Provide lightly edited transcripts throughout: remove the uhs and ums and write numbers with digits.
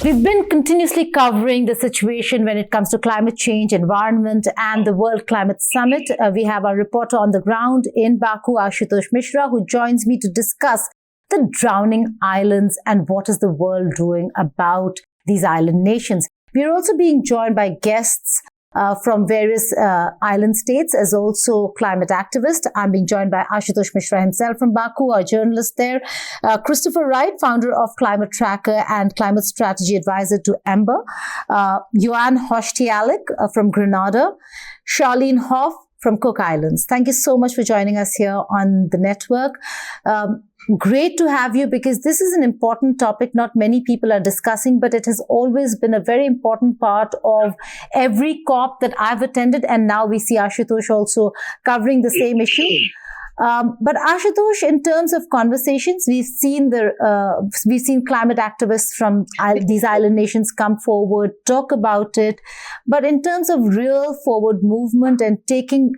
We've been continuously covering the situation when it comes to climate change, environment, and the World Climate Summit. We have our reporter on the ground in Baku, Ashutosh Mishra, who joins me to discuss the drowning islands and what is the world doing about these island nations. We are also being joined by guests from various island states as also climate activists. I'm being joined by Ashutosh Mishra himself from Baku, our journalist there, Christopher Wright, founder of Climate Tracker and Climate Strategy Advisor to Ember, Johan Hostialik from Grenada, Charlene Hoff from Cook Islands. Thank you so much for joining us here on the network. Great to have you because this is an important topic not many people are discussing, but it has always been a very important part of every COP that I've attended, and now we see Ashutosh also covering the same issue. But Ashutosh, in terms of conversations, we've seen climate activists from these island nations come forward, talk about it. But in terms of real forward movement and taking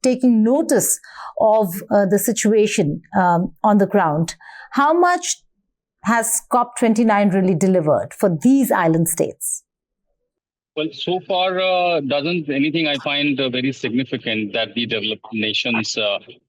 notice of the situation on the ground, how much has COP29 really delivered for these island states? Well, so far, doesn't anything I find very significant that the developed nations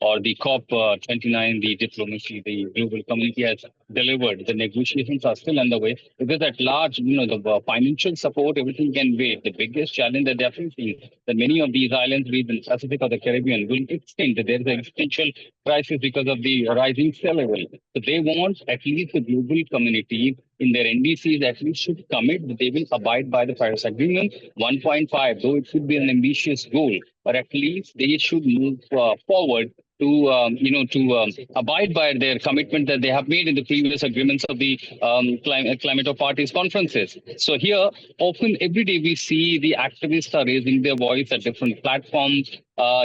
or the COP29, the diplomacy, the global community has delivered. The negotiations are still underway because at large, the financial support, everything can wait. The biggest challenge that they're facing, that many of these islands, be it in the Pacific or the Caribbean, will extend. There's an existential crisis because of the rising sea level. So they want at least the global community in their NDCs at least should commit that they will abide by the Paris Agreement 1.5, though it should be an ambitious goal, but at least they should move forward to abide by their commitment that they have made in the previous agreements of the climate of parties conferences. So here, often every day we see the activists are raising their voice at different platforms.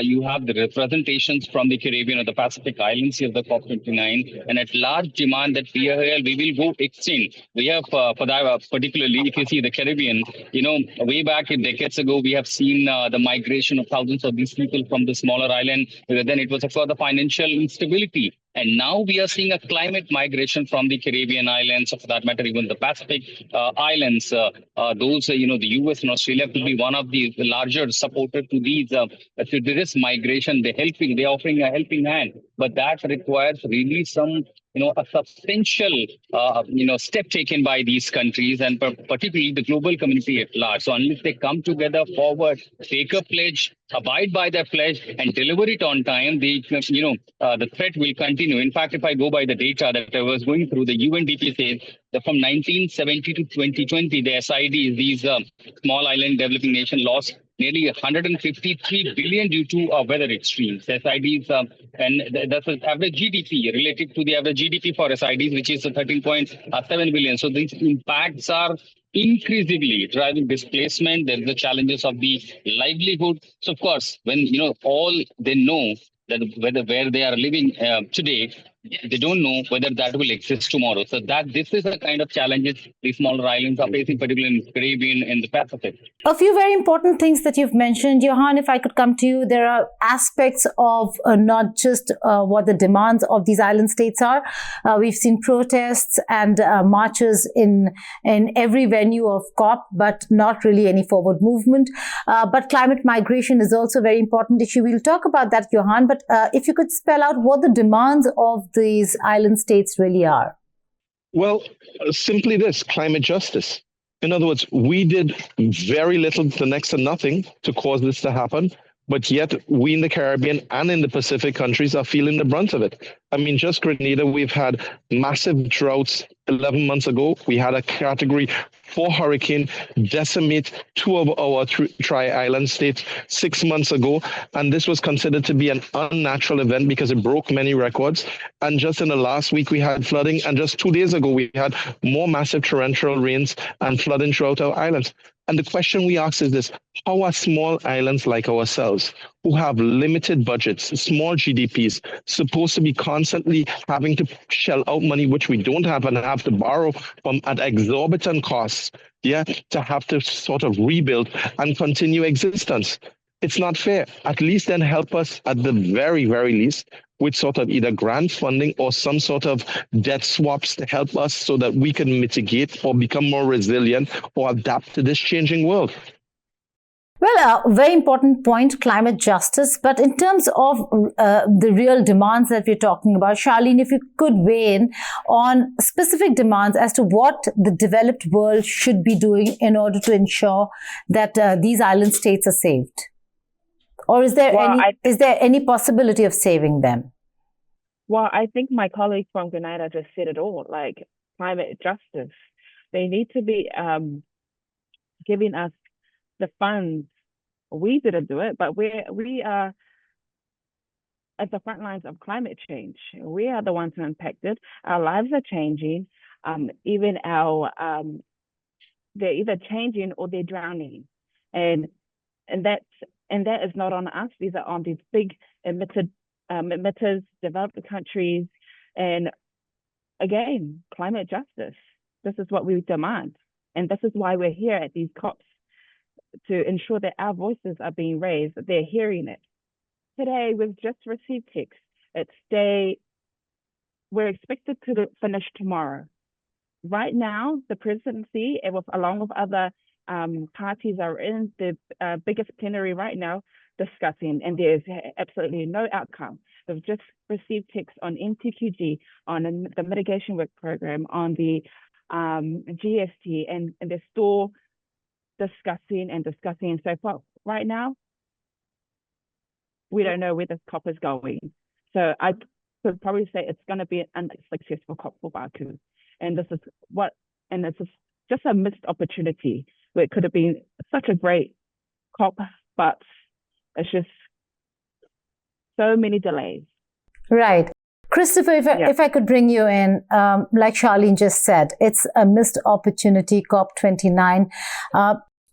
You have the representations from the Caribbean or the Pacific Islands here of the COP29, and at large demand that we will go extinct. We have, for that particularly, if you see the Caribbean, way back in decades ago, we have seen the migration of thousands of these people from the smaller island. Then it was for the financial instability. And now we are seeing a climate migration from the Caribbean islands, or for that matter, even the Pacific islands. Those, the US and Australia could be one of the larger supporters to these. To this migration, they're offering a helping hand. But that requires really some, a substantial, step taken by these countries and particularly the global community at large. So unless they come together forward, take a pledge, abide by their pledge, and deliver it on time, the threat will continue. In fact, if I go by the data that I was going through, the UNDP says that from 1970 to 2020, the SIDs, these small island developing nation, lost nearly 153 billion due to weather extremes. SIDs, and that's the average GDP related to the average GDP for SIDs, which is 13.7 billion. So these impacts are increasingly driving displacement. There's the challenges of the livelihood. So of course, when all they know that where they are living today, they don't know whether that will exist tomorrow. So this is the kind of challenges these smaller islands are facing, particularly in the Caribbean and the Pacific. A few very important things that you've mentioned, Johan, if I could come to you, there are aspects of not just what the demands of these island states are. We've seen protests and marches in every venue of COP, but not really any forward movement. But climate migration is also a very important issue. We'll talk about that, Johan, but if you could spell out what the demands of these island states really are. Well, simply this: climate justice. In other words, we did very little to next to nothing to cause this to happen, but yet we in the Caribbean and in the Pacific countries are feeling the brunt of it. I mean, just Grenada, we've had massive droughts 11 months ago. We had a Category 4 hurricane decimate 2 of our tri-island states 6 months ago. And this was considered to be an unnatural event because it broke many records. And just in the last week, we had flooding. And just 2 days ago, we had more massive torrential rains and flooding throughout our islands. And the question we ask is this: how are small islands like ourselves, who have limited budgets, small GDPs, supposed to be constantly having to shell out money which we don't have and have to borrow from at exorbitant costs, to have to sort of rebuild and continue existence? It's not fair. At least then help us at the very, very least with sort of either grant funding or some sort of debt swaps to help us so that we can mitigate or become more resilient or adapt to this changing world. Well, a very important point, climate justice. But in terms of the real demands that we're talking about, Charlene, if you could weigh in on specific demands as to what the developed world should be doing in order to ensure that these island states are saved. Or is there any possibility of saving them? Well, I think my colleague from Grenada just said it all, like climate justice. They need to be giving us the funds. We didn't do it, but we are at the front lines of climate change. We are the ones who are impacted. Our lives are changing. Even they're either changing or they're drowning, and that is not on us. These are on these big emitters, developed countries, and again, climate justice. This is what we demand, and this is why we're here at these COPs, to ensure that our voices are being raised, that they're hearing it. Today, we've just received text. We're expected to finish tomorrow. Right now, the presidency, along with other parties, are in the biggest plenary right now discussing, and there's absolutely no outcome. We've just received text on NTQG, on the mitigation work program, on the GST, and they're still discussing. So far, right now, we don't know where this COP is going. So I could probably say it's going to be an unsuccessful COP for Baku. And it's just a missed opportunity where it could have been such a great COP, but it's just so many delays. Right. Christopher, if I could bring you in, like Charlene just said, it's a missed opportunity, COP29.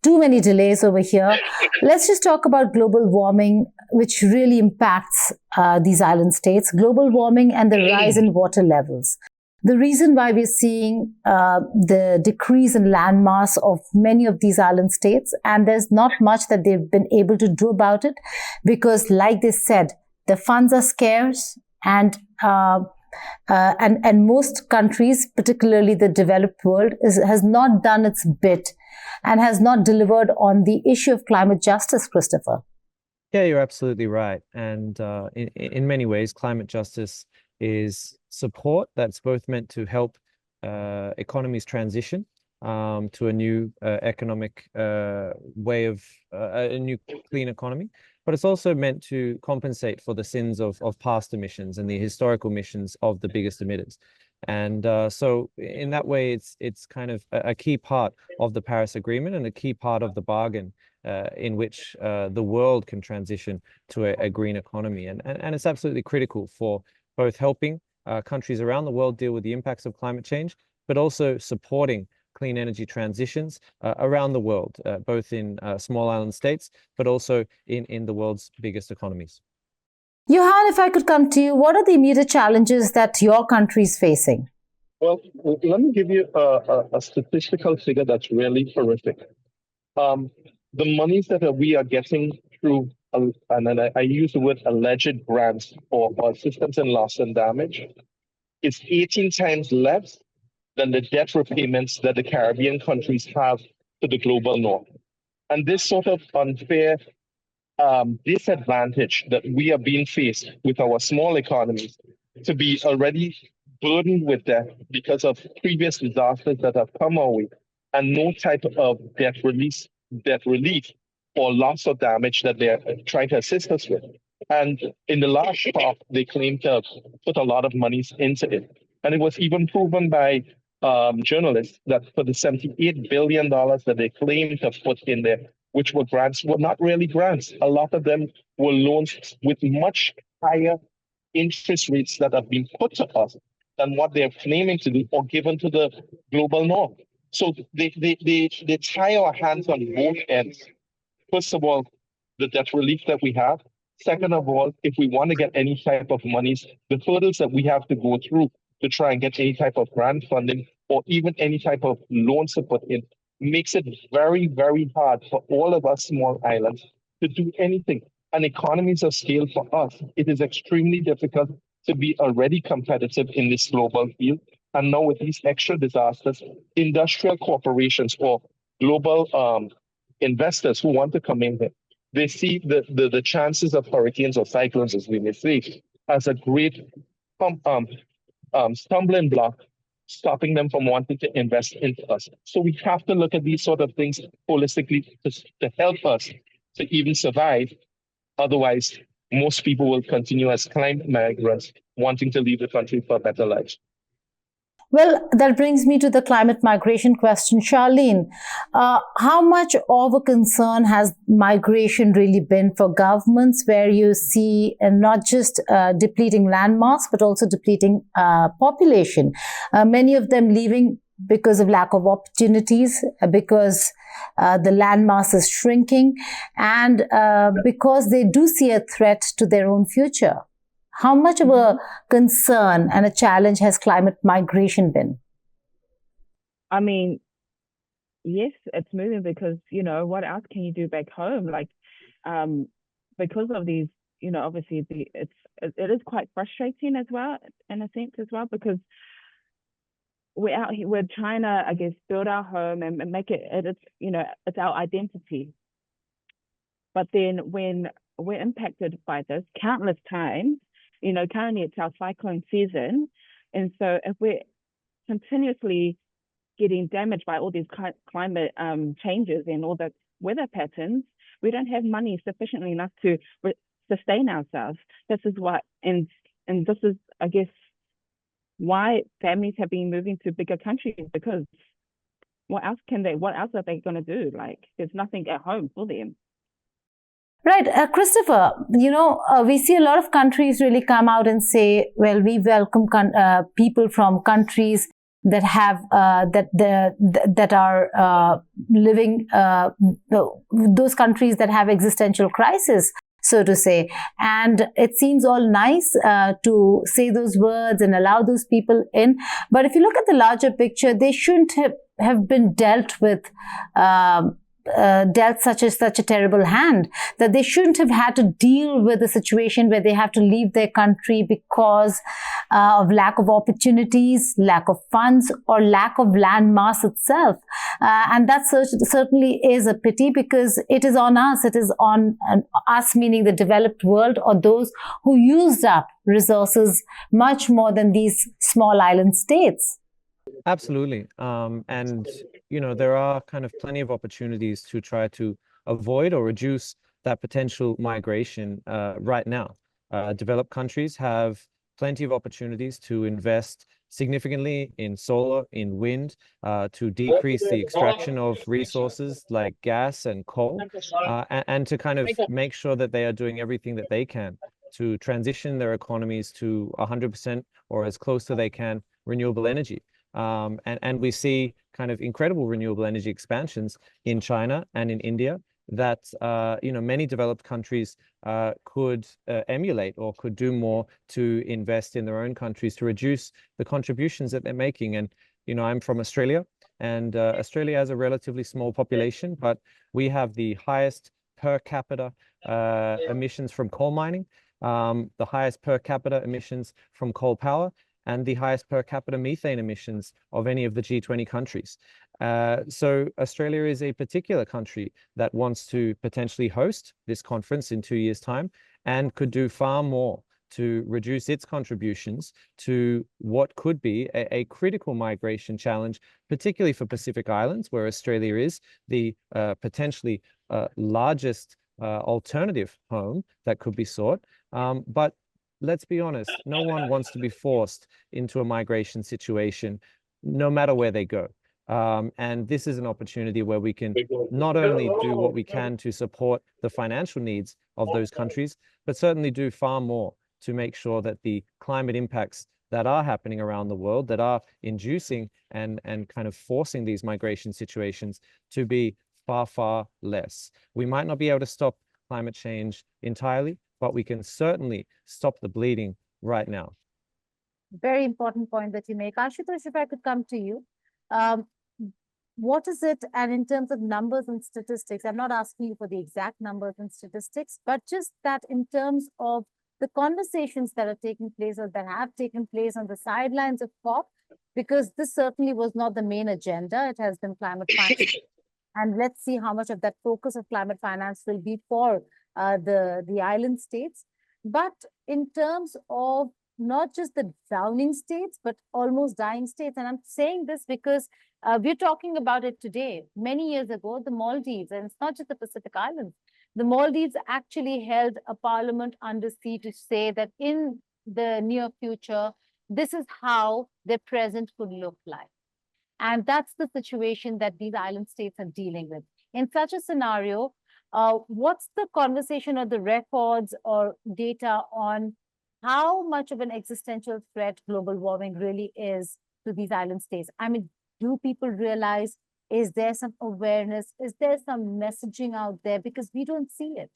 Too many delays over here. Let's just talk about global warming, which really impacts these island states. Global warming and the rise in water levels. The reason why we're seeing the decrease in landmass of many of these island states, and there's not much that they've been able to do about it, because like they said, the funds are scarce, and most countries, particularly the developed world, has not done its bit and has not delivered on the issue of climate justice, Christopher. Yeah, you're absolutely right. And in many ways, climate justice is support that's both meant to help economies transition to a new economic way of a new clean economy, but it's also meant to compensate for the sins of past emissions and the historical emissions of the biggest emitters. And so in that way, it's kind of a key part of the Paris Agreement and a key part of the bargain in which the world can transition to a green economy. And it's absolutely critical for both helping countries around the world deal with the impacts of climate change, but also supporting clean energy transitions around the world, both in small island states, but also in the world's biggest economies. Johan, if I could come to you, what are the immediate challenges that your country is facing? Well, let me give you a statistical figure that's really horrific. The monies that we are getting through, and I use the word alleged grants or assistance in loss and damage, is 18 times less than the debt repayments that the Caribbean countries have to the global north. And this sort of unfair disadvantage that we are being faced with our small economies to be already burdened with debt because of previous disasters that have come our way, and no type of debt relief or loss or damage that they're trying to assist us with. And in the last COP, they claim to have put a lot of monies into it. And it was even proven by journalists that for the $78 billion that they claimed to have put in there, which were grants, were not really grants. A lot of them were loans with much higher interest rates that have been put to us than what they're claiming to do or given to the global north. So they tie our hands on both ends. First of all, the debt relief that we have. Second of all, if we want to get any type of monies, the hurdles that we have to go through to try and get any type of grant funding or even any type of loans to put in makes it very, very hard for all of us small islands to do anything. And economies of scale for us, it is extremely difficult to be already competitive in this global field. And now with these extra disasters, industrial corporations or global investors who want to come in here, they see the chances of hurricanes or cyclones, as we may say, as a great stumbling block, stopping them from wanting to invest into us. So we have to look at these sort of things holistically to help us to even survive. Otherwise, most people will continue as climate migrants, wanting to leave the country for a better life. Well, that brings me to the climate migration question. Charlene, how much of a concern has migration really been for governments, where you see not just depleting landmass, but also depleting population? Many of them leaving because of lack of opportunities, because the landmass is shrinking, and because they do see a threat to their own future. How much of a concern and a challenge has climate migration been? I mean, yes, it's moving because, what else can you do back home? Like, because of these, obviously it is quite frustrating as well, in a sense as well, because we're out here, we're trying to, I guess, build our home and make it's our identity. But then when we're impacted by this countless times, currently it's our cyclone season. And so if we're continuously getting damaged by all these climate changes and all the weather patterns, we don't have money sufficiently enough to sustain ourselves. This is what, and this is, I guess, why families have been moving to bigger countries, because what else are they going to do? Like, there's nothing at home for them. Right. Christopher, we see a lot of countries really come out and say, well, we welcome people from countries that have that are living those countries that have existential crisis, so to say. And it seems all nice to say those words and allow those people in. But if you look at the larger picture, they shouldn't have been dealt with. Dealt such a terrible hand, that they shouldn't have had to deal with a situation where they have to leave their country because of lack of opportunities, lack of funds, or lack of land mass itself. And that certainly is a pity, because it is on us. It is on us, meaning the developed world, or those who used up resources much more than these small island states. Absolutely. And, there are kind of plenty of opportunities to try to avoid or reduce that potential migration right now. Developed countries have plenty of opportunities to invest significantly in solar, in wind, to decrease the extraction of resources like gas and coal, and to kind of make sure that they are doing everything that they can to transition their economies to 100% or as close to they can renewable energy. And we see kind of incredible renewable energy expansions in China and in India that many developed countries could emulate, or could do more to invest in their own countries to reduce the contributions that they're making. And I'm from Australia, and Australia has a relatively small population, but we have the highest per capita emissions from coal mining, the highest per capita emissions from coal power, and the highest per capita methane emissions of any of the G20 countries. So Australia is a particular country that wants to potentially host this conference in 2 years' time, and could do far more to reduce its contributions to what could be a critical migration challenge, particularly for Pacific Islands, where Australia is the potentially largest alternative home that could be sought. But let's be honest, no one wants to be forced into a migration situation, no matter where they go. And this is an opportunity where we can not only do what we can to support the financial needs of those countries, but certainly do far more to make sure that the climate impacts that are happening around the world, that are inducing and kind of forcing these migration situations, to be far, far less. We might not be able to stop climate change entirely, but we can certainly stop the bleeding right now. Very important point that you make. Ashutosh, if I could come to you. what is it? And in terms of numbers and statistics, I'm not asking you for the exact numbers and statistics, but just that in terms of the conversations that are taking place or that have taken place on the sidelines of COP, because this certainly was not the main agenda. It has been climate finance. And let's see how much of that focus of climate finance will be for the island states. But in terms of not just the drowning states, but almost dying states. And I'm saying this because we're talking about it today. Many years ago, the Maldives, and it's not just the Pacific Islands, the Maldives actually held a parliament under sea to say that in the near future, this is how their present could look like. And that's the situation that these island states are dealing with. In such a scenario, what's the conversation or the records or data on how much of an existential threat global warming really is to these island states? I mean, do people realize? Is there some awareness? Is there some messaging out there? Because we don't see it.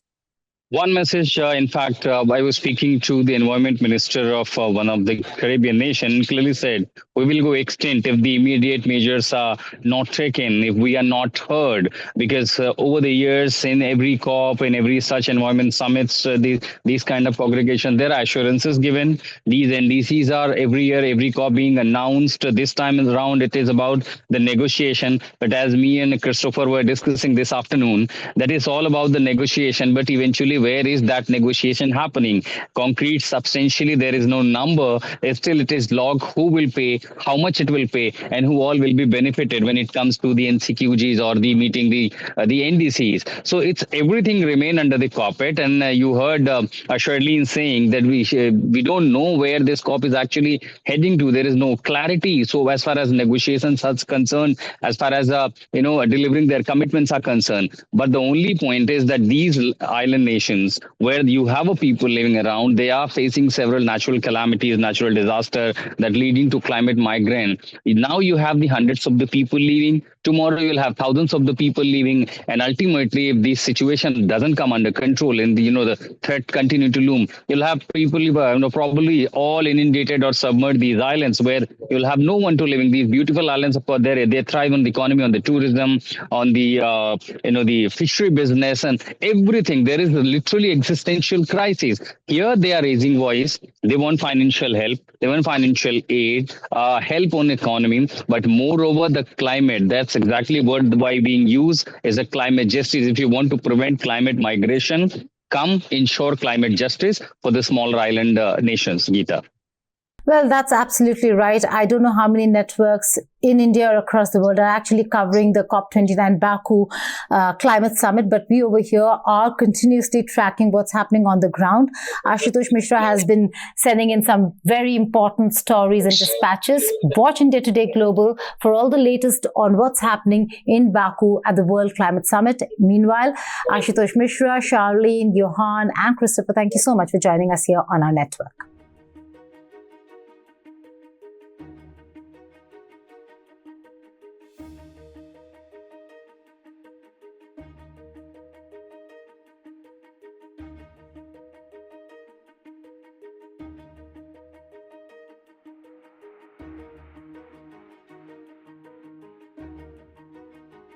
One message, in fact, I was speaking to the environment minister of one of the Caribbean nation, clearly said, we will go extinct if the immediate measures are not taken, if we are not heard. Because over the years, in every COP, in every such environment summits, these kind of congregations, there are assurances given. These NDCs are every year, every COP being announced. This time around, it is about the negotiation. But as me and Christopher were discussing this afternoon, that is all about the negotiation. But eventually, where is that negotiation happening? Concrete, substantially, there is no number. Still, it is log who will pay, how much it will pay, and who all will be benefited when it comes to the NCQGs or the meeting the NDCs. So it's everything remain under the carpet. And you heard Charlene saying that we don't know where this COP is actually heading to. There is no clarity. So as far as negotiations are concerned, as far as delivering their commitments are concerned. But the only point is that these island nations, where you have a people living around, they are facing several natural calamities, natural disaster that leading to climate migrant. Now you have the hundreds of the people leaving. Tomorrow you'll have thousands of the people leaving, and ultimately, if this situation doesn't come under control and the threat continue to loom, you'll have people probably all inundated or submerged these islands, where you'll have no one to live in these beautiful islands. Of course, they thrive on the economy, on the tourism, on the the fishery business, and everything. There is a literally existential crisis. Here they are raising voice. They want financial help. They want financial aid, help on economy, but moreover the climate. That's exactly what why being used is a climate justice. If you want to prevent climate migration, come ensure climate justice for the smaller island nations, Geeta. Well, that's absolutely right. I don't know how many networks in India or across the world are actually covering the COP29 Baku climate summit, but we over here are continuously tracking what's happening on the ground. Ashutosh Mishra has been sending in some very important stories and dispatches. Watch India Today Global for all the latest on what's happening in Baku at the World Climate Summit. Meanwhile, Ashutosh Mishra, Charlene, Johan and Christopher, thank you so much for joining us here on our network.